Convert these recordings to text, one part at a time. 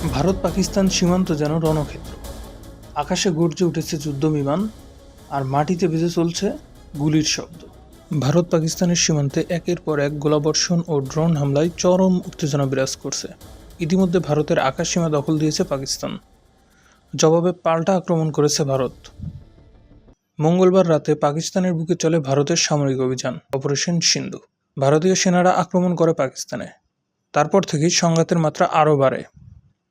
ভারত পাকিস্তান সীমান্ত যেন রণক্ষেত্র। আকাশে গর্জে উঠেছে যুদ্ধবিমান, আর মাটিতে বেজে চলছে গুলির শব্দ। ভারত পাকিস্তানের সীমান্তে একের পর এক গোলাবর্ষণ ও ড্রোন হামলায় চরম উত্তেজনা বিরাজ করছে। ইতিমধ্যে ভারতের আকাশসীমা দখল দিয়েছে পাকিস্তান। জবাবে পাল্টা আক্রমণ করেছে ভারত। মঙ্গলবার রাতে পাকিস্তানের বুকে চলে ভারতের সামরিক অভিযান অপারেশন সিন্ধু। ভারতীয় সেনারা আক্রমণ করে পাকিস্তানে। তারপর থেকেই সংঘাতের মাত্রা আরও বাড়ে।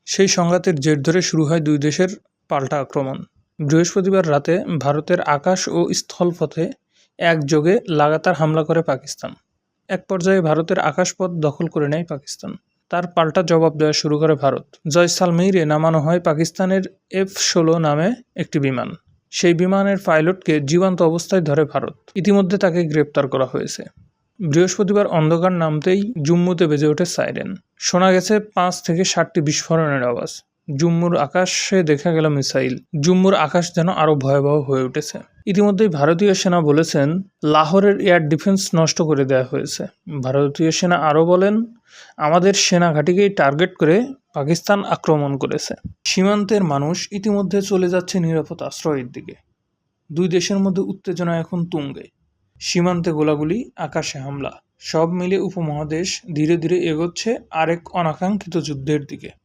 সেই সংঘাতের জের ধরে শুরু হয় দুই দেশের পাল্টা আক্রমণ। বৃহস্পতিবার রাতে ভারতের আকাশ ও স্থলপথে একযোগে লাগাতার হামলা করে পাকিস্তান। এক পর্যায়ে ভারতের আকাশপথ দখল করে নেয় পাকিস্তান। তার পাল্টা জবাব দেওয়া শুরু করে ভারত। জয়সালমেরে নামানো হয় পাকিস্তানের F-16 নামে একটি বিমান। সেই বিমানের পাইলটকে জীবন্ত অবস্থায় ধরে ভারত। ইতিমধ্যে তাকে গ্রেপ্তার করা হয়েছে। বৃহস্পতিবার অন্ধকার নামতেই জম্মুতে বেজে ওঠে সাইরেন। শোনা গেছে 5 থেকে 7টি বিস্ফোরণের আওয়াজ। জম্মুর আকাশে দেখা গেল মিসাইল। জম্মুর আকাশ যেন আরও ভয়াবহ হয়ে উঠেছে। ইতিমধ্যেই ভারতীয় সেনা বলেছেন, লাহোরের এয়ার ডিফেন্স নষ্ট করে দেওয়া হয়েছে। ভারতীয় সেনা আরও বলেন, আমাদের সেনা ঘাঁটিকেই টার্গেট করে পাকিস্তান আক্রমণ করেছে। সীমান্তের মানুষ ইতিমধ্যে চলে যাচ্ছে নিরাপদ আশ্রয়ের দিকে। দুই দেশের মধ্যে উত্তেজনা এখন তুঙ্গে। সীমান্তে গোলাগুলি, আকাশে হামলা, সব মিলে উপমহাদেশ ধীরে ধীরে এগোচ্ছে আরেক অনাকাঙ্ক্ষিত যুদ্ধের দিকে।